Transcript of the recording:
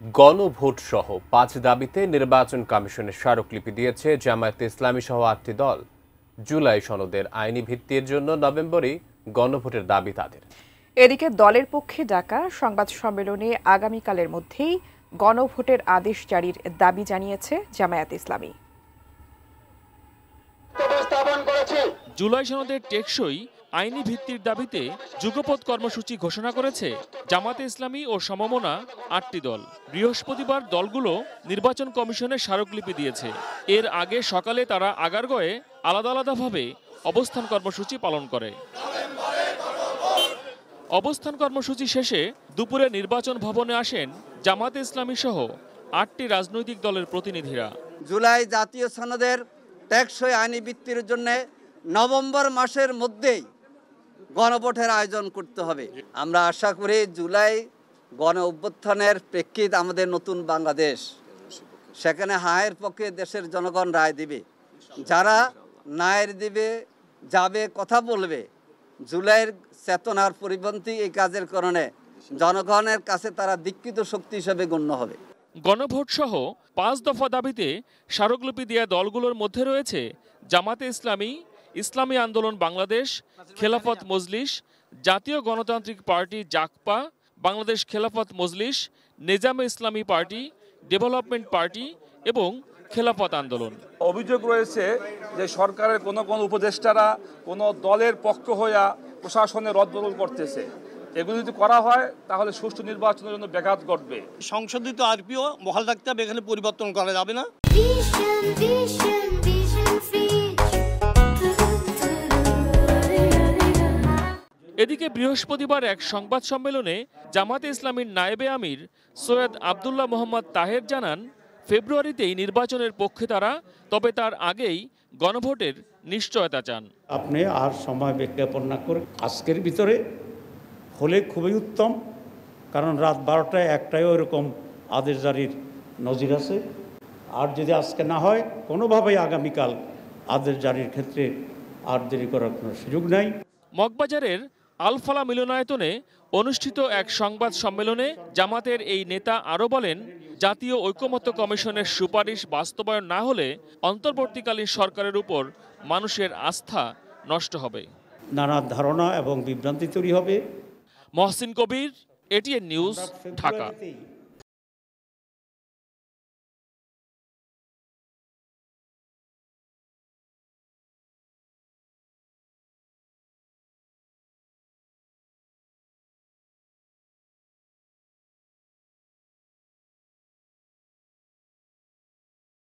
গণভোট সহ ৫ দাবিতে নির্বাচন কমিশনের স্মারকলিপি দিয়েছে জামায়াতে ইসলামী সহ ৮টি দল। জুলাই সনদের আইনি ভিত্তির জন্য নভেম্বরেই গণভোটের দাবি তাদের। এদিকে দলের পক্ষে ডাকা সংবাদ সম্মেলনে আগামীকালের মধ্যেই গণভোটের আদেশ জারির দাবি জানিয়েছে জামায়াতে ইসলামী। জুলাই সনদের টেকসই আইনি ভিত্তির দাবিতে যুগপৎ কর্মসূচি ঘোষণা করেছে জামায়াতে ইসলামী ও সমমনা ৮টি দল। বৃহস্পতিবার দলগুলো নির্বাচন কমিশনে স্মারকলিপি দিয়েছে। এর আগে সকালে তারা আগারগাঁওয়ে আলাদা আলাদাভাবে অবস্থান কর্মসূচি পালন করে। অবস্থান কর্মসূচি শেষে দুপুরে নির্বাচন ভবনে আসেন জামায়াতে ইসলামী সহ ৮টি রাজনৈতিক দলের প্রতিনিধিরা। জুলাই জাতীয় সনদের টেকসই আইনি ভিত্তির জন্য নভেম্বর মাসের মধ্যেই গণভোটের আয়োজন করতে হবে। আমরা আশা করি জুলাই গণ অভ্যুত্থানের প্রেক্ষিত আমাদের নতুন বাংলাদেশ, সেখানে হায়ের পক্ষে দেশের জনগণ রায় দিবে। যারা নায়ের দিবে, যাবে, কথা বলবে, জুলাইয়ের চেতনার পরিপন্থী এই কাজের কারণে জনগণের কাছে তারা দীক্ষিত শক্তি হিসেবে গণ্য হবে। গণভোট সহ ৫ দফা দাবিতে স্মারকলিপি দেওয়া দলগুলোর মধ্যে রয়েছে জামায়াতে ইসলামী, ইসলামী আন্দোলন বাংলাদেশ, খেলাফত মজলিস, জাতীয় গণতান্ত্রিক পার্টি জাকপা, বাংলাদেশ খেলাফত মজলিস, নেজামে ইসলামী পার্টি, ডেভেলপমেন্ট পার্টি এবং খেলাফত আন্দোলন। অভিযোগ রয়েছে যে সরকারের কোনো উপদেষ্টারা কোনো দলের পক্ষ হইয়া প্রশাসনের রদবদল করতেছে। এগুলো যদি করা হয় তাহলে সুষ্ঠু নির্বাচনের জন্য ব্যাঘাত ঘটবে। সংশোধিত আরপিও বহাল রাখতে হবে, এখানে পরিবর্তন করা যাবে না। এদিকে বৃহস্পতিবার এক সংবাদ সম্মেলনে জামায়াতে ইসলামীর নায়েবে আমির সৈয়দ আব্দুল্লাহ মোহাম্মদ তাহের জানান, ফেব্রুয়ারিতেই নির্বাচনের পক্ষে তারা, তবে তার আগেই গণভোটের নিশ্চয়তা চান। আপনি আর সময় বিজ্ঞাপন না করে আজকের ভিতরে হলে খুবই উত্তম, কারণ রাত ১২টায় ১টায় এরকম আদেশ জারির নজির আছে। আর যদি আজকে না হয়, কোনোভাবেই আগামীকাল আদেশ জারির ক্ষেত্রে আর দেরি করার কোনো সুযোগ নাই। মগবাজারের আলফালা মিলনায়তনে অনুষ্ঠিত এক সংবাদ সম্মেলনে জামাতের এই নেতা আরও বলেন, জাতীয় ঐকমত্য কমিশনের সুপারিশ বাস্তবায়ন না হলে অন্তর্বর্তীকালীন সরকারের উপর মানুষের আস্থা নষ্ট হবে, নানা ধারণা এবং বিভ্রান্তি তৈরি হবে। মহসিন কবির, এটিএন নিউজ, ঢাকা।